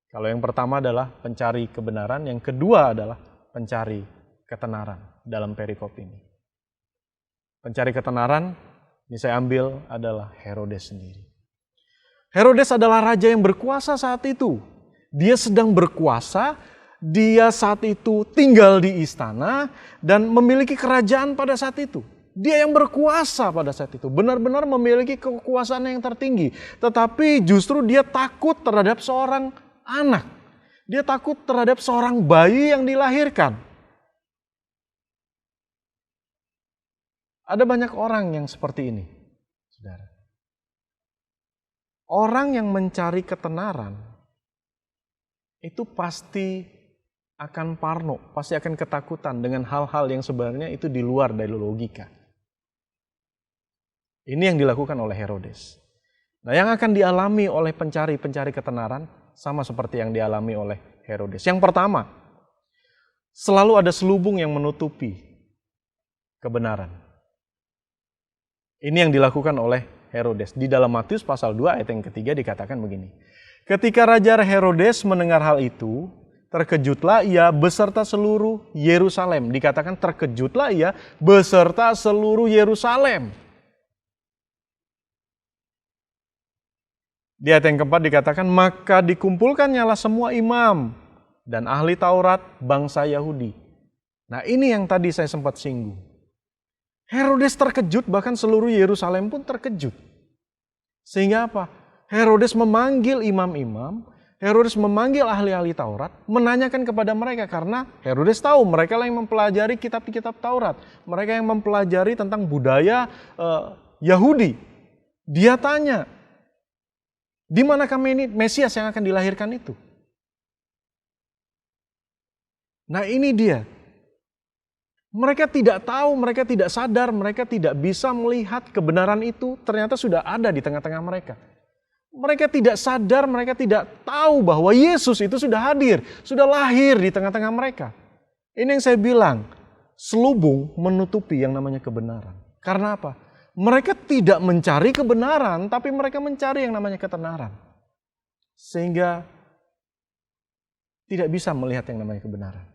Kalau yang pertama adalah pencari kebenaran, yang kedua adalah pencari ketenaran dalam perikop ini. Pencari ketenaran, ini saya ambil adalah Herodes sendiri. Herodes adalah raja yang berkuasa saat itu. Dia sedang berkuasa, dia saat itu tinggal di istana dan memiliki kerajaan pada saat itu. Dia yang berkuasa pada saat itu, benar-benar memiliki kekuasaan yang tertinggi. Tetapi justru dia takut terhadap seorang anak. Dia takut terhadap seorang bayi yang dilahirkan. Ada banyak orang yang seperti ini, saudara. Orang yang mencari ketenaran, itu pasti akan parno, pasti akan ketakutan dengan hal-hal yang sebenarnya itu di luar dari logika. Ini yang dilakukan oleh Herodes. Nah, yang akan dialami oleh pencari-pencari ketenaran sama seperti yang dialami oleh Herodes. Yang pertama, selalu ada selubung yang menutupi kebenaran. Ini yang dilakukan oleh Herodes. Di dalam Matius pasal 2 ayat yang ketiga dikatakan begini. Ketika Raja Herodes mendengar hal itu, terkejutlah ia beserta seluruh Yerusalem. Dikatakan terkejutlah ia beserta seluruh Yerusalem. Di ayat yang keempat dikatakan, maka dikumpulkannyalah semua imam dan ahli Taurat bangsa Yahudi. Nah, ini yang tadi saya sempat singgung. Herodes terkejut, bahkan seluruh Yerusalem pun terkejut. Sehingga apa? Herodes memanggil imam-imam, Herodes memanggil ahli-ahli Taurat, menanyakan kepada mereka karena Herodes tahu mereka yang mempelajari kitab-kitab Taurat. Mereka yang mempelajari tentang budaya Yahudi. Dia tanya, di manakah Mesias yang akan dilahirkan itu? Nah, ini dia. Mereka tidak tahu, mereka tidak sadar, mereka tidak bisa melihat kebenaran itu ternyata sudah ada di tengah-tengah mereka. Mereka tidak sadar, mereka tidak tahu bahwa Yesus itu sudah hadir, sudah lahir di tengah-tengah mereka. Ini yang saya bilang, selubung menutupi yang namanya kebenaran. Karena apa? Mereka tidak mencari kebenaran, tapi mereka mencari yang namanya ketenaran. Sehingga tidak bisa melihat yang namanya kebenaran.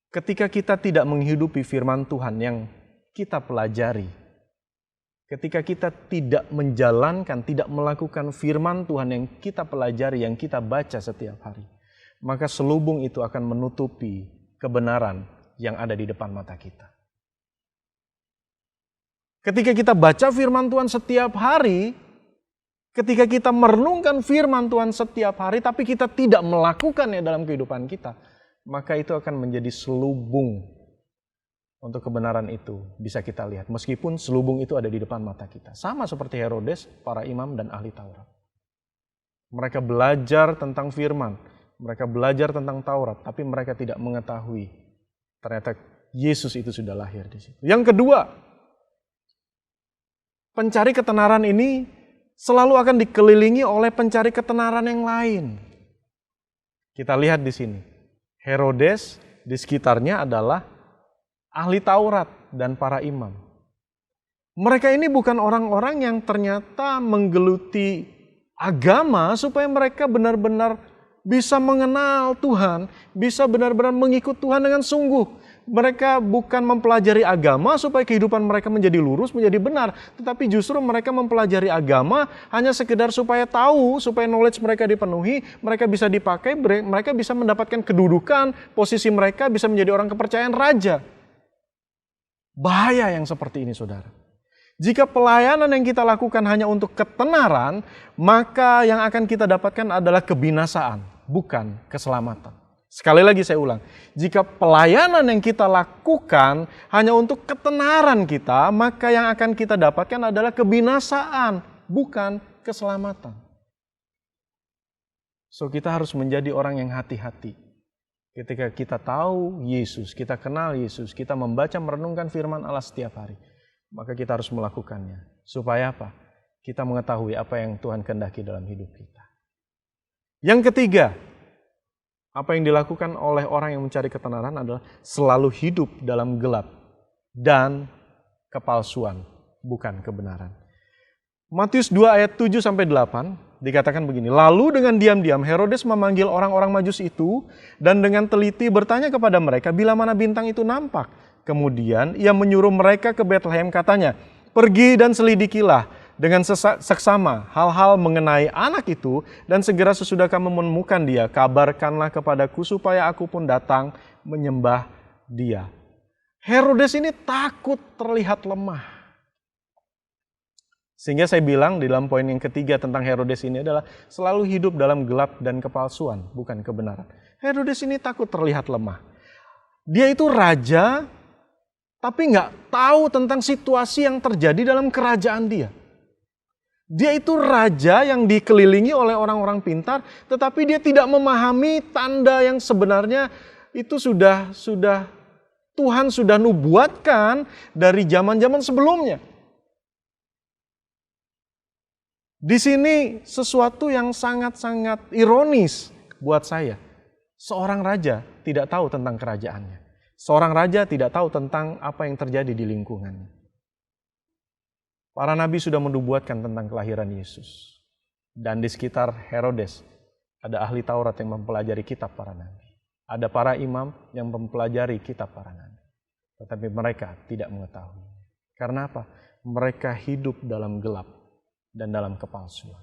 Ketika kita tidak menghidupi firman Tuhan yang kita pelajari, ketika kita tidak menjalankan, tidak melakukan firman Tuhan yang kita pelajari, yang kita baca setiap hari, maka selubung itu akan menutupi kebenaran yang ada di depan mata kita. Ketika kita baca firman Tuhan setiap hari, ketika kita merenungkan firman Tuhan setiap hari, tapi kita tidak melakukannya dalam kehidupan kita, maka itu akan menjadi selubung. Untuk kebenaran itu bisa kita lihat. Meskipun selubung itu ada di depan mata kita. Sama seperti Herodes, para imam dan ahli Taurat. Mereka belajar tentang firman. Mereka belajar tentang Taurat. Tapi mereka tidak mengetahui Ternyata Yesus itu sudah lahir di situ. Yang kedua, pencari ketenaran ini selalu akan dikelilingi oleh pencari ketenaran yang lain. Kita lihat di sini. Herodes di sekitarnya adalah ahli Taurat dan para imam. Mereka ini bukan orang-orang yang ternyata menggeluti agama supaya mereka benar-benar bisa mengenal Tuhan, bisa benar-benar mengikut Tuhan dengan sungguh. Mereka bukan mempelajari agama supaya kehidupan mereka menjadi lurus, menjadi benar. Tetapi justru mereka mempelajari agama hanya sekedar supaya tahu, supaya knowledge mereka dipenuhi, mereka bisa dipakai, mereka bisa mendapatkan kedudukan, posisi mereka bisa menjadi orang kepercayaan raja. Bahaya yang seperti ini, saudara. Jika pelayanan yang kita lakukan hanya untuk ketenaran, maka yang akan kita dapatkan adalah kebinasaan, bukan keselamatan. Sekali lagi saya ulang, jika pelayanan yang kita lakukan hanya untuk ketenaran kita, maka yang akan kita dapatkan adalah kebinasaan, bukan keselamatan. So kita harus menjadi orang yang hati-hati. Ketika kita tahu Yesus, kita kenal Yesus, kita membaca merenungkan firman Allah setiap hari, maka kita harus melakukannya. Supaya apa? Kita mengetahui apa yang Tuhan kehendaki dalam hidup kita. Yang ketiga, apa yang dilakukan oleh orang yang mencari ketenaran adalah selalu hidup dalam gelap dan kepalsuan, bukan kebenaran. Matius 2 ayat 7-8 dikatakan begini, lalu dengan diam-diam Herodes memanggil orang-orang Majus itu dan dengan teliti bertanya kepada mereka bila mana bintang itu nampak. Kemudian ia menyuruh mereka ke Betlehem, katanya, pergi dan selidikilah dengan seksama hal-hal mengenai anak itu, dan segera sesudah kamu menemukan dia, kabarkanlah kepadaku supaya aku pun datang menyembah dia. Herodes ini takut terlihat lemah. Sehingga saya bilang di dalam poin yang ketiga tentang Herodes ini adalah selalu hidup dalam gelap dan kepalsuan, bukan kebenaran. Herodes ini takut terlihat lemah. Dia itu raja, tapi nggak tahu tentang situasi yang terjadi dalam kerajaan dia. Dia itu raja yang dikelilingi oleh orang-orang pintar, tetapi dia tidak memahami tanda yang sebenarnya itu sudah Tuhan sudah nubuatkan dari zaman-zaman sebelumnya. Di sini sesuatu yang sangat-sangat ironis buat saya. Seorang raja tidak tahu tentang kerajaannya. Seorang raja tidak tahu tentang apa yang terjadi di lingkungannya. Para nabi sudah menubuatkan tentang kelahiran Yesus. Dan di sekitar Herodes ada ahli Taurat yang mempelajari kitab para nabi. Ada para imam yang mempelajari kitab para nabi. Tetapi mereka tidak mengetahui. Karena apa? Mereka hidup dalam gelap dan dalam kepalsuan.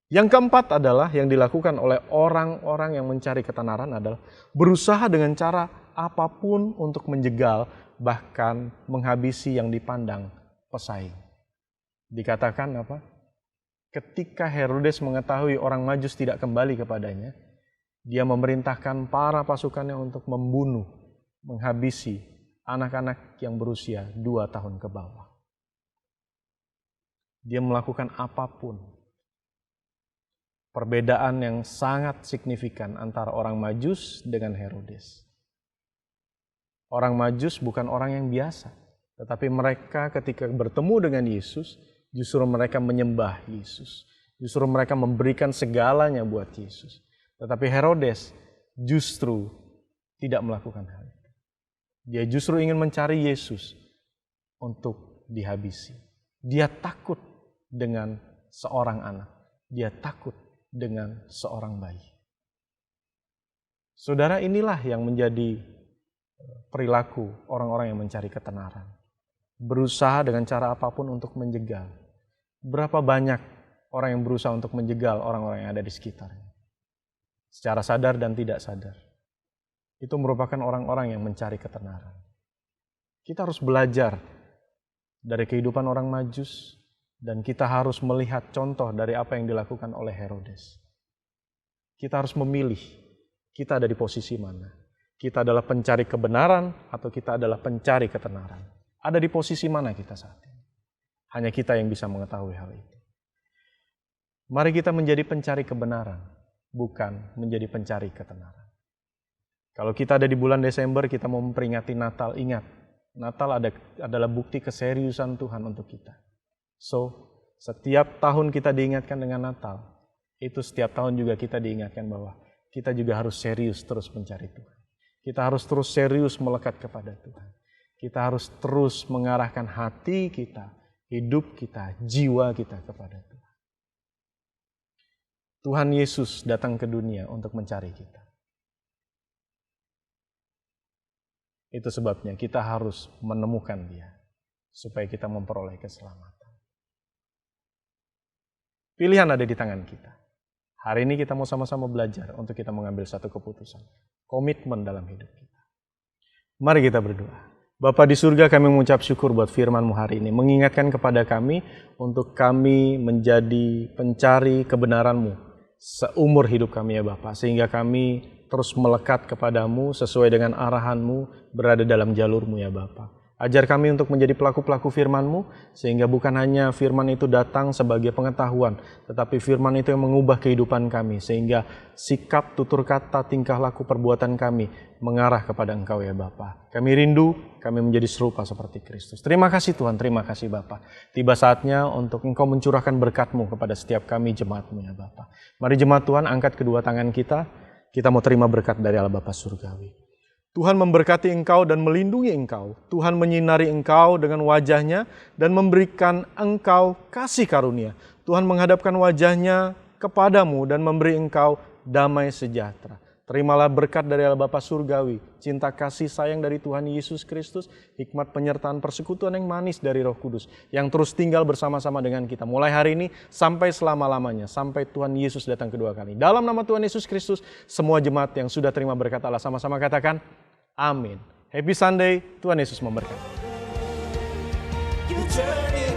Yang keempat adalah yang dilakukan oleh orang-orang yang mencari ketenaran adalah berusaha dengan cara apapun untuk menjegal, bahkan menghabisi yang dipandang pesaing. Dikatakan apa? Ketika Herodes mengetahui orang Majus tidak kembali kepadanya, dia memerintahkan para pasukannya untuk membunuh, menghabisi anak-anak yang berusia 2 tahun ke bawah. Dia melakukan apapun. Perbedaan yang sangat signifikan antara orang Majus dengan Herodes. Orang Majus bukan orang yang biasa. Tetapi mereka ketika bertemu dengan Yesus, justru mereka menyembah Yesus. Justru mereka memberikan segalanya buat Yesus. Tetapi Herodes justru tidak melakukan hal itu. Dia justru ingin mencari Yesus untuk dihabisi. Dia takut dengan seorang anak. Dia takut dengan seorang bayi. Saudara, inilah yang menjadi perilaku orang-orang yang mencari ketenaran. Berusaha dengan cara apapun untuk menjegal. Berapa banyak orang yang berusaha untuk menjegal orang-orang yang ada di sekitarnya. Secara sadar dan tidak sadar. Itu merupakan orang-orang yang mencari ketenaran. Kita harus belajar dari kehidupan orang Majus, dan kita harus melihat contoh dari apa yang dilakukan oleh Herodes. Kita harus memilih, kita ada di posisi mana. Kita adalah pencari kebenaran atau kita adalah pencari ketenaran. Ada di posisi mana kita saat ini? Hanya kita yang bisa mengetahui hal itu. Mari kita menjadi pencari kebenaran, bukan menjadi pencari ketenaran. Kalau kita ada di bulan Desember, kita mau memperingati Natal, ingat, Natal adalah bukti keseriusan Tuhan untuk kita. So, setiap tahun kita diingatkan dengan Natal, itu setiap tahun juga kita diingatkan bahwa kita juga harus serius terus mencari Tuhan. Kita harus terus serius melekat kepada Tuhan. Kita harus terus mengarahkan hati kita, hidup kita, jiwa kita kepada Tuhan. Tuhan Yesus datang ke dunia untuk mencari kita. Itu sebabnya kita harus menemukan Dia, supaya kita memperoleh keselamatan. Pilihan ada di tangan kita. Hari ini kita mau sama-sama belajar untuk kita mengambil satu keputusan. Komitmen dalam hidup kita. Mari kita berdoa. Bapa di surga, kami mengucap syukur buat firman-Mu hari ini. Mengingatkan kepada kami untuk kami menjadi pencari kebenaran-Mu seumur hidup kami ya Bapa. Sehingga kami terus melekat kepadamu sesuai dengan arahan-Mu, berada dalam jalur-Mu ya Bapa. Ajar kami untuk menjadi pelaku-pelaku firman-Mu, sehingga bukan hanya firman itu datang sebagai pengetahuan, tetapi firman itu yang mengubah kehidupan kami, sehingga sikap, tutur kata, tingkah laku, perbuatan kami mengarah kepada Engkau ya Bapa. Kami rindu, kami menjadi serupa seperti Kristus. Terima kasih Tuhan, terima kasih Bapa. Tiba saatnya untuk Engkau mencurahkan berkat-Mu kepada setiap kami jemaat-Mu ya Bapa. Mari jemaat Tuhan, angkat kedua tangan kita mau terima berkat dari Allah Bapa Surgawi. Tuhan memberkati engkau dan melindungi engkau. Tuhan menyinari engkau dengan wajah-Nya dan memberikan engkau kasih karunia. Tuhan menghadapkan wajah-Nya kepadamu dan memberi engkau damai sejahtera. Terimalah berkat dari Allah Bapa Surgawi, cinta kasih sayang dari Tuhan Yesus Kristus, hikmat penyertaan persekutuan yang manis dari Roh Kudus, yang terus tinggal bersama-sama dengan kita. Mulai hari ini sampai selama-lamanya, sampai Tuhan Yesus datang kedua kali. Dalam nama Tuhan Yesus Kristus, semua jemaat yang sudah terima berkat Allah sama-sama katakan, amin. Happy Sunday, Tuhan Yesus memberkati. Your journey